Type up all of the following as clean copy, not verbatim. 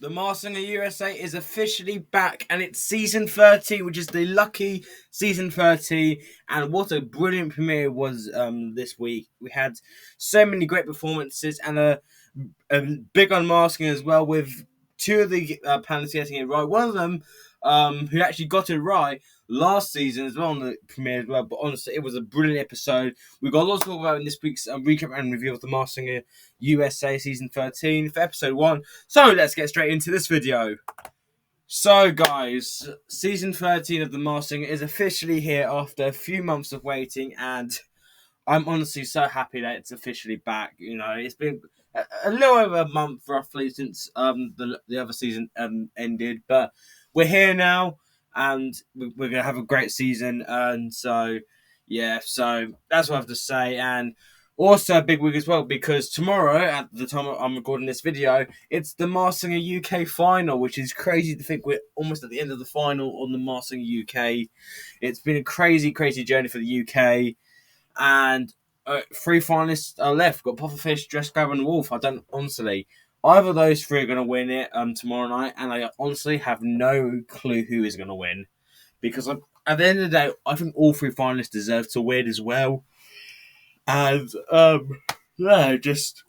The Masked Singer USA is officially back, and it's season 30, which is the lucky season 30. And what a brilliant premiere was this week. We had so many great performances and a big unmasking as well, with two of the panelists getting it right. One of them, who actually got it right last season as well on the premiere as well. But honestly, it was a brilliant episode. We've got a lot to talk about in this week's recap and review of the Masked Singer USA season 13 for episode 1. So let's get straight into this video. So guys, season 13 of the Masked Singer is officially here after a few months of waiting, and I'm honestly so happy that it's officially back. You know, it's been a little over a month roughly since the other season ended, but we're here now, and we're gonna have a great season. And so yeah, so that's what I have to say. And also a big week as well, because tomorrow, at the time I'm recording this video, it's the Masked Singer UK final, which is crazy to think we're almost at the end of the final on the Masked Singer UK. It's been a crazy journey for the UK, and three finalists are left. We've got Pufferfish, Dress Grab, and Wolf. I don't honestly. Either of those three are going to win it tomorrow night, and I honestly have no clue who is going to win, because at the end of the day, I think all three finalists deserve to win as well. And yeah, just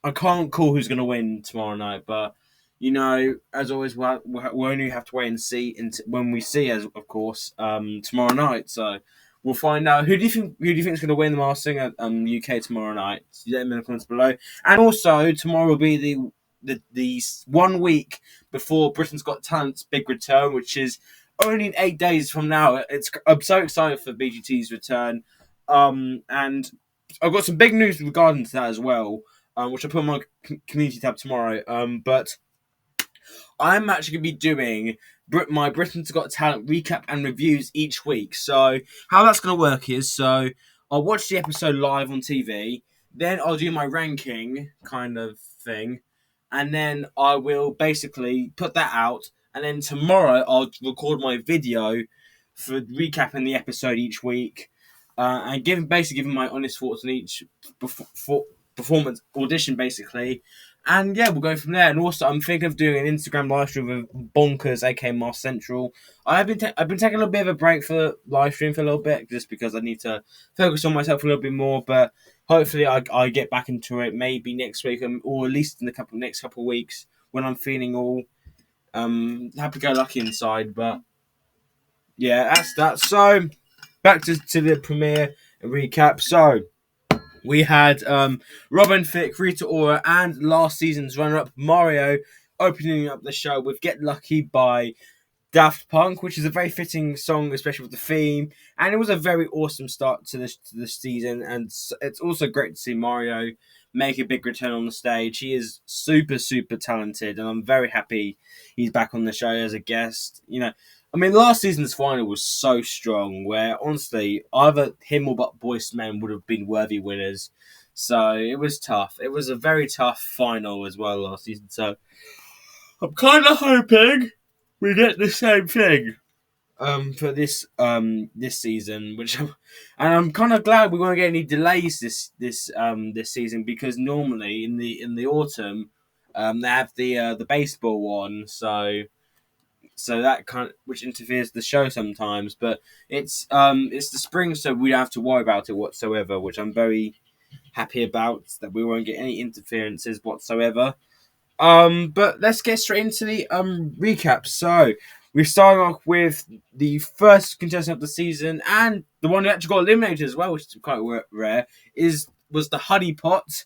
I can't call who's going to win tomorrow night, but you know, as always, we'll only have to wait and see when we see, as of course, tomorrow night. So we'll find out. Who do you think is going to win the Masked Singer UK tomorrow night? Let me know in the comments below. And also, tomorrow will be the 1 week before Britain's Got Talent's big return, which is only in 8 days from now. I'm so excited for BGT's return. And I've got some big news regarding to that as well, which I'll put on my community tab tomorrow. But I'm actually going to be doing my Britain's Got Talent recap and reviews each week. So how that's going to work is, so I'll watch the episode live on TV, then I'll do my ranking kind of thing, and then I will basically put that out, and then tomorrow I'll record my video for recapping the episode each week, and giving my honest thoughts on each performance audition, basically. And yeah, we'll go from there. And also, I'm thinking of doing an Instagram live stream with Bonkers, aka Masked Central. I've been taking a little bit of a break for live stream for a little bit, just because I need to focus on myself a little bit more. But hopefully, I get back into it maybe next week, or at least in the next couple of weeks, when I'm feeling all happy-go-lucky inside. But yeah, that's that. So back to the premiere recap. So we had Robin Thicke, Rita Ora, and last season's runner-up Mario opening up the show with "Get Lucky" by Daft Punk, which is a very fitting song, especially with the theme. And it was a very awesome start to this season. And it's also great to see Mario make a big return on the stage. He is super talented, and I'm very happy he's back on the show as a guest. You know, I mean, last season's final was so strong, where honestly, either him or but Boyce Men would have been worthy winners. So it was tough. It was a very tough final as well last season. So I'm kind of hoping we get the same thing for this season, and I'm kind of glad we won't get any delays this season, because normally in the autumn they have the baseball one, so that kind of, which interferes with the show sometimes. But it's the spring, so we don't have to worry about it whatsoever, which I'm very happy about, that we won't get any interferences whatsoever. But let's get straight into the recap. So we're starting off with the first contestant of the season, and the one who actually got eliminated as well, which is quite rare, was the Honey Pot.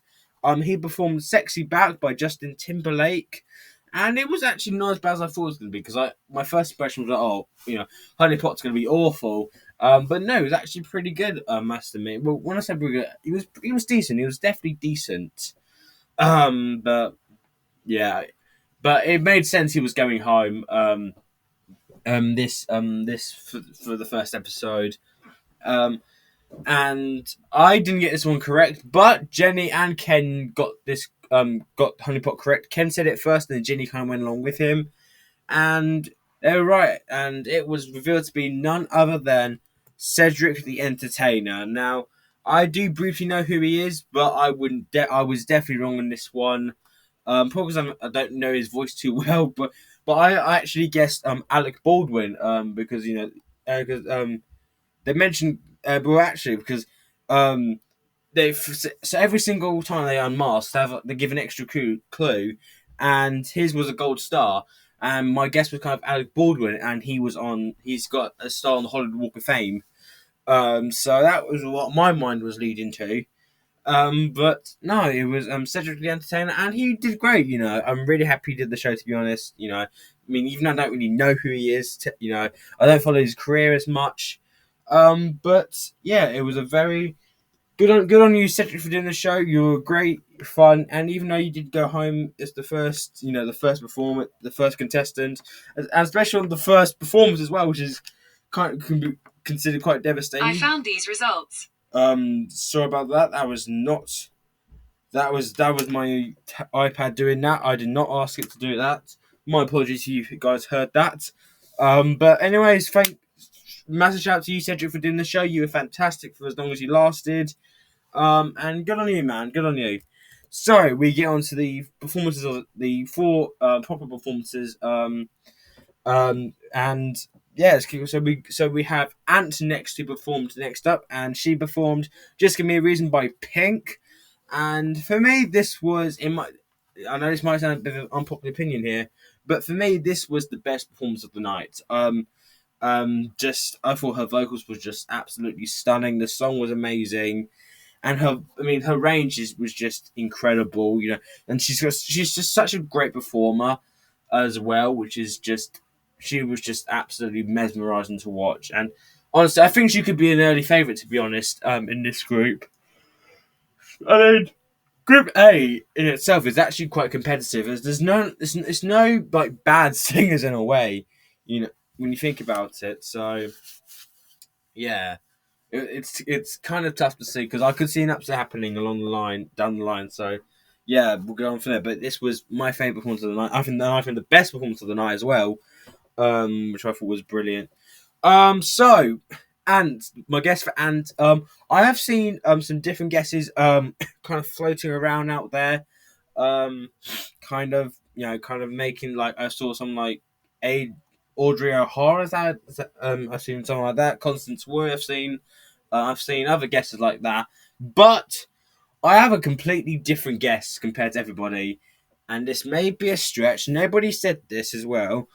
He performed "Sexy Back" by Justin Timberlake. And it was actually not as bad as I thought it was going to be, because my first impression was like, oh, you know, Honey Pot's going to be awful. But no, it was actually pretty good, I must admit. Well, when I said pretty good, he was decent. He was definitely decent. But yeah, but it made sense he was going home. This for the first episode. And I didn't get this one correct, but Jenny and Ken got Honey Pot correct. Ken said it first, and then Jenny kind of went along with him, and they were right. And it was revealed to be none other than Cedric the Entertainer. Now, I do briefly know who he is, but I was definitely wrong on this one. Probably because I don't know his voice too well, but I actually guessed Alec Baldwin because because they mentioned well actually because um they so every single time they unmask they give an extra clue, and his was a gold star. And my guess was kind of Alec Baldwin, and he's got a star on the Hollywood Walk of Fame. So that was what my mind was leading to. But no, it was Cedric the Entertainer, and he did great. I'm really happy he did the show. To be honest, I mean, even though I don't really know who he is, I don't follow his career as much. But yeah, it was a very good on you, Cedric, for doing the show. You were great, fun, and even though you did go home as the first, the first performer, the first contestant, and especially on the first performance as well, which is can be considered quite devastating. I found these results. Sorry about that. That was not. That was my iPad doing that. I did not ask it to do that. My apologies to you if you guys heard that. But anyways, massive shout out to you, Cedric, for doing the show. You were fantastic for as long as you lasted. And good on you, man. Good on you. So we get on to the performances of the four proper performances. And yeah, so we have Ant next, who performed next up, and she performed "Just Give Me a Reason" by Pink. And for me, this was I know this might sound a bit of an unpopular opinion here, but for me, this was the best performance of the night. Just I thought her vocals was just absolutely stunning. The song was amazing, and her range was just incredible. And she's just such a great performer as well, which is just she was just absolutely mesmerizing to watch. And honestly, I think she could be an early favorite, to be honest. In this group, I mean, Group A in itself is actually quite competitive, as it's no like bad singers in a way, when you think about it. So yeah, it's kind of tough to see because I could see an upset happening along the line down the line. So yeah, we'll go on from there. But this was my favourite performance of the night. I think the best performance of the night as well, which I thought was brilliant. So, and my guess for Ant, I have seen some different guesses kind of floating around out there, um, kind of making like I saw some like a Audrey O'Hara's ad. I've seen something like that. Constance Wu. I've seen other guesses like that, but I have a completely different guess compared to everybody, and this may be a stretch. Nobody said this as well,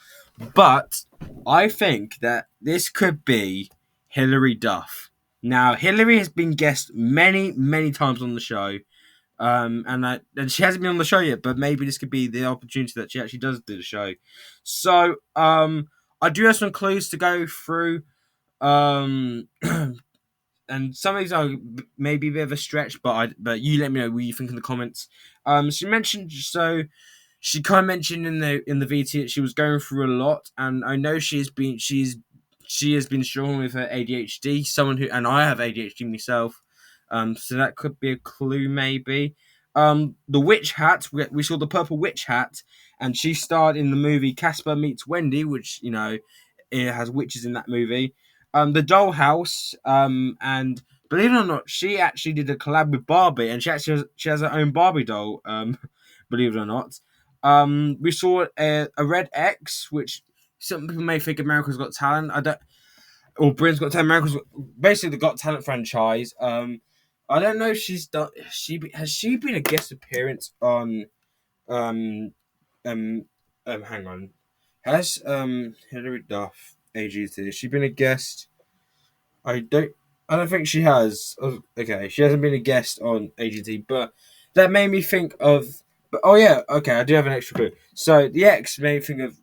but I think that this could be Hilary Duff. Now, Hilary has been guessed many, many times on the show, and she hasn't been on the show yet. But maybe this could be the opportunity that she actually does do the show. So, I do have some clues to go through. Um, and some of these are maybe a bit of a stretch, but you let me know what you think in the comments. She mentioned she kind of mentioned in the VT that she was going through a lot, and I know she has been struggling with her ADHD. And I have ADHD myself, so that could be a clue maybe. The witch hat, we saw the purple witch hat, and she starred in the movie Casper Meets Wendy, which it has witches in that movie. The Dollhouse, and believe it or not, she actually did a collab with Barbie, and she has her own Barbie doll. Believe it or not. We saw a red X, which some people may think America's Got Talent. I don't, or Britain's Got Talent. Basically the Got Talent franchise. I don't know if she's done. Has she been a guest appearance on? Um, Hang on. Has Hilary Duff AGT? Has she been a guest? I don't. I don't think she has. Okay, she hasn't been a guest on AGT, but that made me think of. But oh yeah, okay, I do have an extra clue. So the X made me think of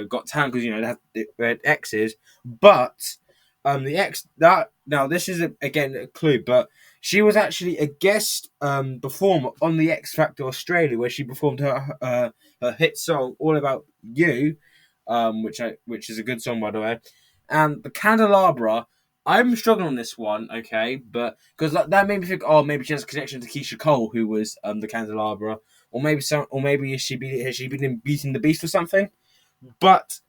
Got Talent because they had X's, but the X that now this is again a clue, but she was actually a guest performer on the X Factor Australia where she performed her hit song All About You, which is a good song by the way, and the Candelabra. I'm struggling on this one, okay, but because that made me think, oh, maybe she has a connection to Keisha Cole, who was the Candelabra, or maybe has she been in Beauty and the Beast or something? But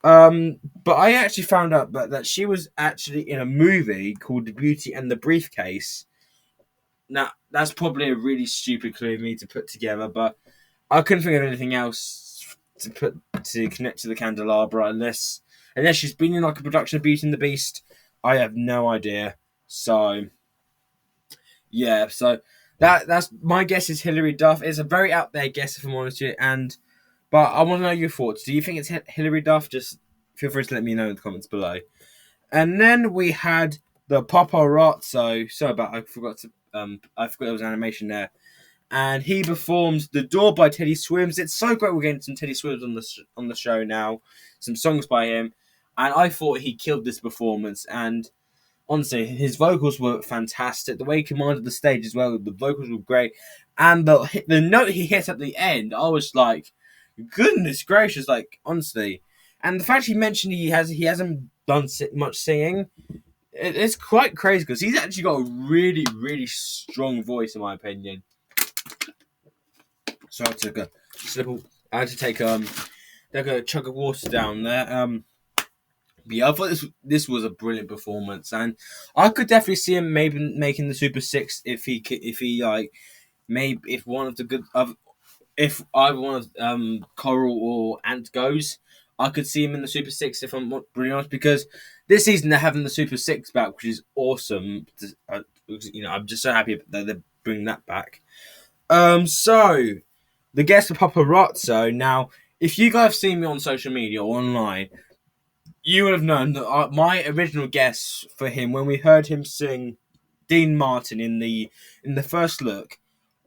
but I actually found out that she was actually in a movie called The Beauty and the Briefcase. Now that's probably a really stupid clue for me to put together, but I couldn't think of anything else to put to connect to the candelabra unless she's been in like a production of Beauty and the Beast. I have no idea. So yeah, so that's my guess is Hilary Duff. It's a very out there guess if I'm honest with you, but I want to know your thoughts. Do you think it's Hilary Duff? Just feel free to let me know in the comments below. And then we had the paparazzo. So about I forgot there was an animation there. And he performed "The Door" by Teddy Swims. It's so great we're getting some Teddy Swims on the show now, some songs by him, and I thought he killed this performance. And honestly, his vocals were fantastic. The way he commanded the stage as well, the vocals were great, and the note he hit at the end, I was like, goodness gracious, like honestly. And the fact he mentioned he hasn't done much singing, it's quite crazy because he's actually got a really really strong voice in my opinion. So I took a slip. I had to take like a chug of water down there. But yeah, I thought this was a brilliant performance, and I could definitely see him maybe making the Super Six if he like maybe if one of the good if either one of Coral or Ant goes, I could see him in the Super Six if I'm really honest because this season they're having the Super Six back, which is awesome. I'm just so happy that they're bringing that back. So the guest for Paparazzo. Now, if you guys have seen me on social media or online, you would have known that my original guess for him when we heard him sing Dean Martin in the first look,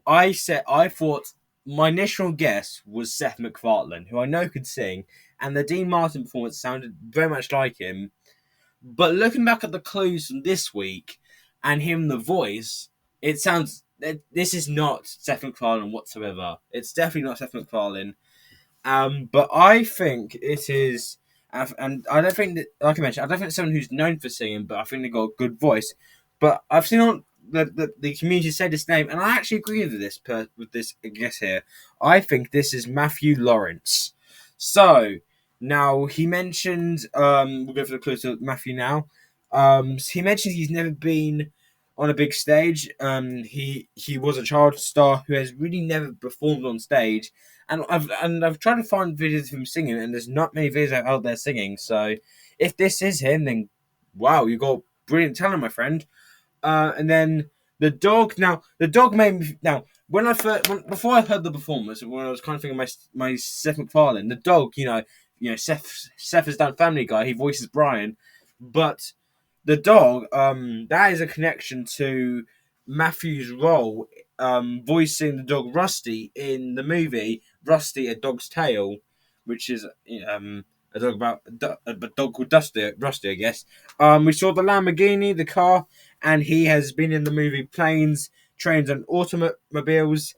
I thought my initial guess was Seth MacFarlane, who I know could sing, and the Dean Martin performance sounded very much like him. But looking back at the clues from this week and him the voice, it sounds this is not Seth MacFarlane whatsoever. It's definitely not Seth MacFarlane. But I think it is, and I don't think that, like I mentioned, I don't think it's someone who's known for singing, but I think they got a good voice. But I've seen on the community say this name, and I actually agree with this guess here. I think this is Matthew Lawrence. So now he mentioned, we'll go for the clue to Matthew now. He mentioned he's never been on a big stage. He was a child star who has really never performed on stage. And I've tried to find videos of him singing, and there's not many videos out there singing. So if this is him, then wow, you got brilliant talent, my friend. And then the dog. Now the dog made me. Now before I heard the performance, when I was kind of thinking my Seth MacFarlane, the dog. Seth has done Family Guy. He voices Brian, but the dog. That is a connection to Matthew's role voicing the dog Rusty in the movie Rusty, A Dog's Tale, which is a dog about a dog called Rusty, I guess. We saw the Lamborghini, the car, and he has been in the movie Planes, Trains, and Automobiles.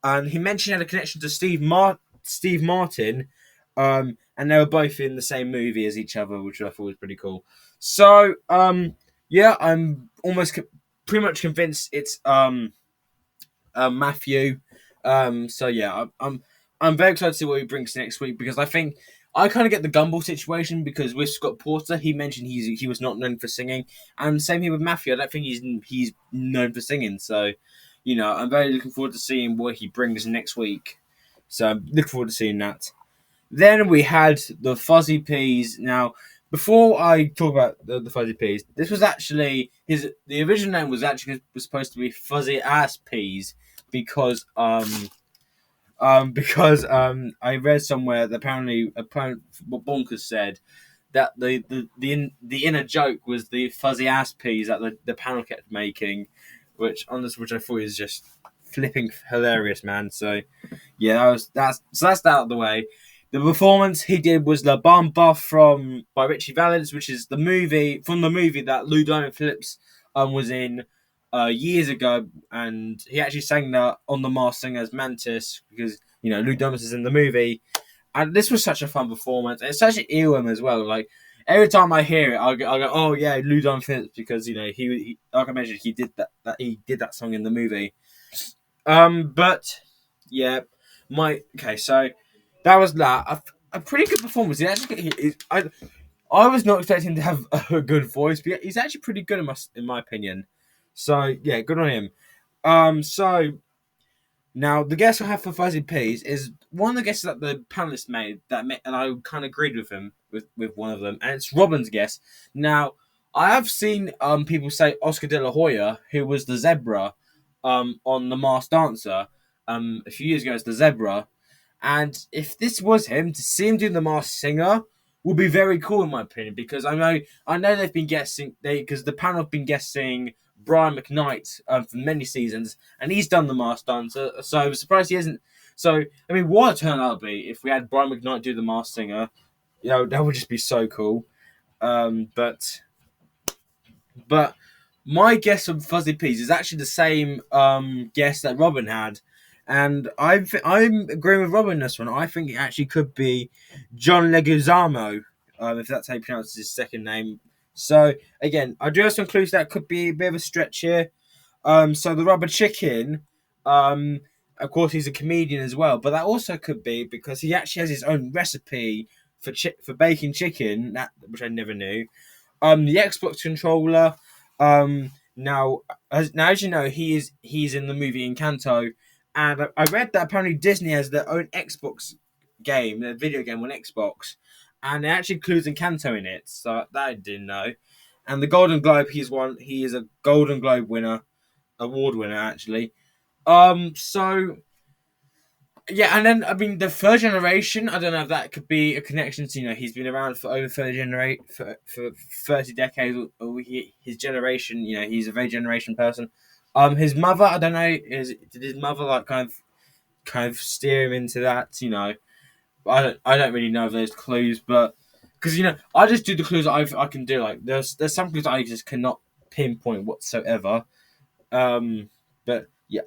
And he mentioned he had a connection to Steve Martin, and they were both in the same movie as each other, which I thought was pretty cool. So, yeah, I'm pretty much convinced it's Matthew. So yeah, I'm very excited to see what he brings next week because I think I kind of get the Gumball situation because with Scott Porter, he mentioned he was not known for singing, and same here with Matthew. I don't think he's known for singing. So, I'm very looking forward to seeing what he brings next week. So I'm looking forward to seeing that. Then we had the Fuzzy Peas. Now, before I talk about the Fuzzy Peas, this was actually the original name was supposed to be Fuzzy Ass Peas because I read somewhere that apparently what Bonkers said that the inner joke was the fuzzy ass peas that the panel kept making, which I thought was just flipping hilarious, man. So yeah, that's that out of the way. The performance he did was La Bamba by Richie Valens, which is the movie that Lou Diamond Phillips was in years ago, and he actually sang that on The Masked Singer as Mantis because Lou Diamond is in the movie, and this was such a fun performance. It's such an earworm as well. Like every time I hear it, I go, oh yeah, Lou Diamond Phillips because he like I mentioned he did that song in the movie. But yeah, so that was that. A pretty good performance. I was not expecting him to have a good voice, but he's actually pretty good in my opinion. So yeah, good on him. So Now, the guess I have for Fuzzy Peas is one of the guesses that the panelists made and I kind of agreed with him with one of them, and it's Robin's guess. Now, I have seen people say Oscar De La Hoya, who was the zebra on The Masked Dancer a few years ago as the zebra, and if this was him, to see him do the Masked Singer would be very cool in my opinion, because I know they've been guessing because the panel have been guessing Brian McKnight for many seasons, and he's done the Masked Dancer, so I was surprised he hasn't. So I mean, what a turn that would be if we had Brian McKnight do the Masked Singer. That would just be so cool. But my guess of Fuzzy Peas is actually the same guess that Robin had, and I'm agreeing with Robin on this one. I think it actually could be John Leguizamo, if that's how you pronounce his second name. So again, I do have some clues that could be a bit of a stretch here. So the rubber chicken, of course, he's a comedian as well, but that also could be because he actually has his own recipe for baking chicken, which I never knew. The Xbox controller. As you know, he's in the movie Encanto, and I read that apparently Disney has their own Xbox game, their video game on Xbox, and it actually includes Encanto in it. So that I didn't know. And the Golden Globe, he is a Golden Globe award winner actually. So yeah, and then I mean the third generation. I don't know if that could be a connection to he's been around for over 30 decades. His generation, he's a very generation person. His mother, I don't know, did his mother like kind of steer him into that? I don't really know those clues, but because I just do the clues I can do. Like there's some clues I just cannot pinpoint whatsoever. But yeah,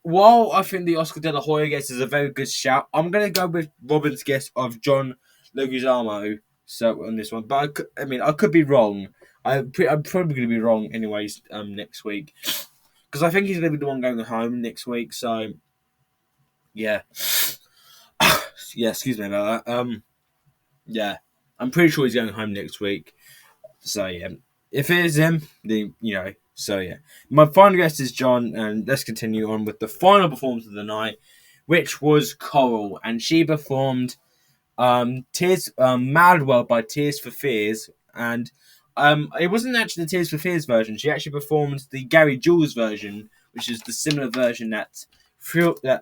while I think the Oscar De La Hoya guess is a very good shout, I'm gonna go with Robin's guess of John Leguizamo. So on this one, but I could be wrong. I'm probably gonna be wrong anyways. Next week, because I think he's gonna be the one going home next week. So yeah, yeah. Excuse me about that. Yeah, I'm pretty sure he's going home next week. So yeah, if it is him, then So yeah, my final guest is John, and let's continue on with the final performance of the night, which was Coral, and she performed "Tears," "Mad World" by Tears for Fears, and it wasn't actually the Tears for Fears version. She actually performed the Gary Jules version, which is the similar version that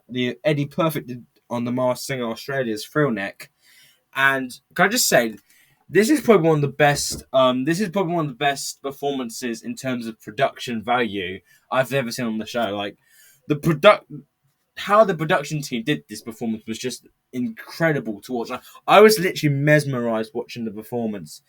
the Eddie Perfect did on the Masked Singer Australia's Thrill Neck. And can I just say, this is probably one of the best. This is probably one of the best performances in terms of production value I've ever seen on the show. Like how the production team did this performance was just incredible to watch. I was literally mesmerized watching the performance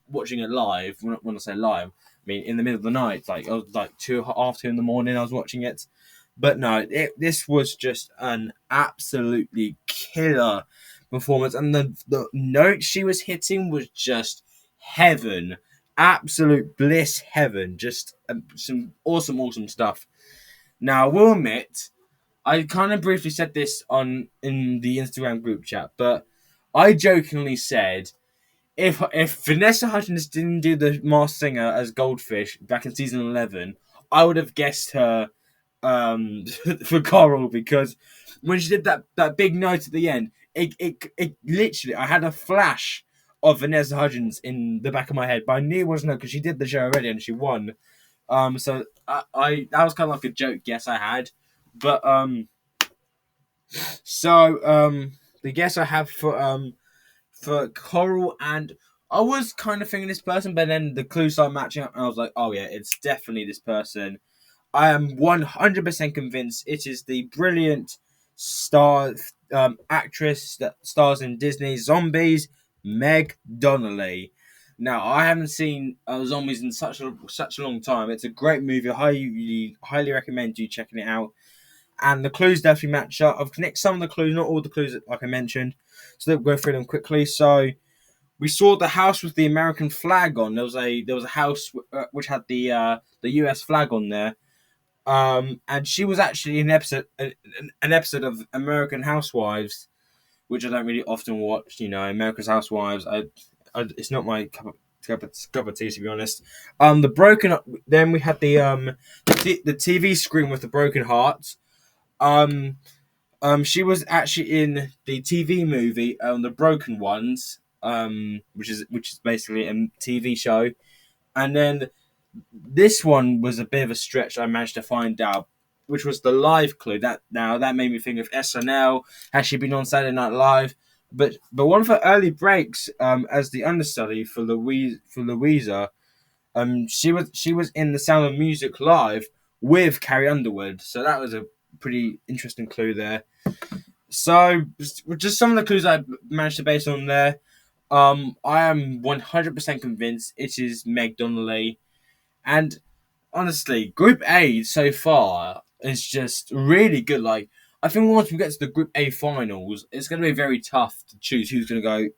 watching it live. When I say live, I mean in the middle of the night. Like I was like 2:30 in the morning. I was watching it, but no, this was just an absolutely killer performance, and the note she was hitting was just heaven, absolute bliss heaven, just some awesome stuff. Now I will admit, I kind of briefly said this in the Instagram group chat, but I jokingly said if Vanessa Hudgens didn't do the Masked Singer as Goldfish back in season 11, I would have guessed her for Coral, because when she did that big note at the end, it literally, I had a flash of Vanessa Hudgens in the back of my head, but I knew it wasn't her because she did the show already and she won. So I that was kind of like a joke guess I had, but the guess I have for Coral, and I was kind of thinking this person, but then the clues started matching up, and I was like, oh yeah, it's definitely this person. I am 100% convinced it is the brilliant actress that stars in Disney's Zombies, Meg Donnelly. Now, I haven't seen Zombies in such a long time. It's a great movie. I highly recommend you checking it out. And the clues definitely match up. I've connected some of the clues, not all the clues, like I mentioned. So let's go through them quickly. So we saw the house with the American flag on. There was a house which had the US flag on there. And she was actually in an episode of American Housewives, which I don't really often watch. America's Housewives. It's not my cup of tea, to be honest. Then we had the TV screen with the broken hearts. Um, she was actually in the TV movie, The Broken Ones, which is basically a TV show, and then this one was a bit of a stretch. I managed to find out, which was the live clue. That made me think of SNL. Has she been on Saturday Night Live? But one of her early breaks, as the understudy for Louisa, she was in The Sound of Music live with Carrie Underwood. So that was a pretty interesting clue there. So just some of the clues I managed to base on there. I am 100% convinced it is Meg Donnelly, and honestly, Group A so far is just really good. Like, I think once we get to the Group A finals, it's going to be very tough to choose who's going to go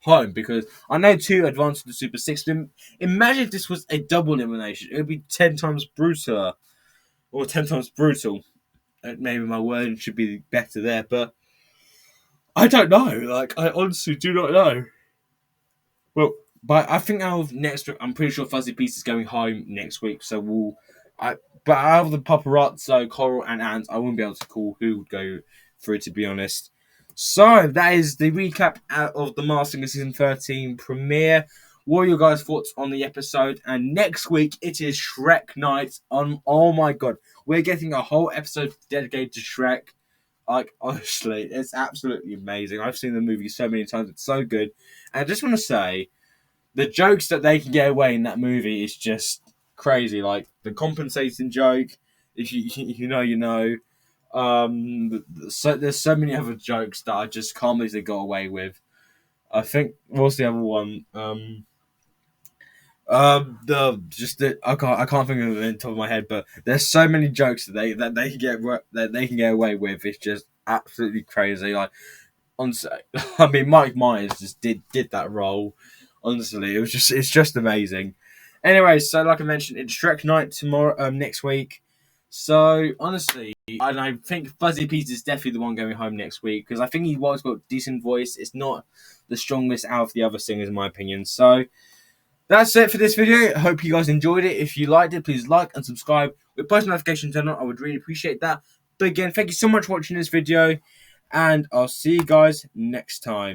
home, because I know two advanced to the Super Six. But imagine if this was a double elimination; it would be 10 times brutal, or 10 times brutal. Maybe my word should be better there, but I don't know. Like, I honestly do not know. Well, but I think out of next week, I'm pretty sure Fuzzy Peace is going home next week. So but out of the paparazzo, Coral and Ant, I won't be able to call who would go through, to be honest. So that is the recap out of the Masked Singer season 13 premiere. What are your guys' thoughts on the episode? And next week it is Shrek Night. Oh my god, we're getting a whole episode dedicated to Shrek. Like, honestly, it's absolutely amazing. I've seen the movie so many times; it's so good. And I just want to say, the jokes that they can get away in that movie is just crazy. Like the compensating joke, if you know, you know. So there's so many other jokes that I just can't believe they got away with. I think what's the other one? I can't think of it in the top of my head, but there's so many jokes that they can get away with. It's just absolutely crazy. Like, honestly, I mean, Mike Myers just did that role. Honestly, it's just amazing. Anyway, so like I mentioned, it's Shrek Night tomorrow, next week. So honestly, and I think Fuzzy Peas is definitely the one going home next week, because I think he's got a decent voice. It's not the strongest out of the other singers, in my opinion. So that's it for this video. I hope you guys enjoyed it. If you liked it, please like and subscribe with post notifications turned on. I would really appreciate that. But again, thank you so much for watching this video, and I'll see you guys next time.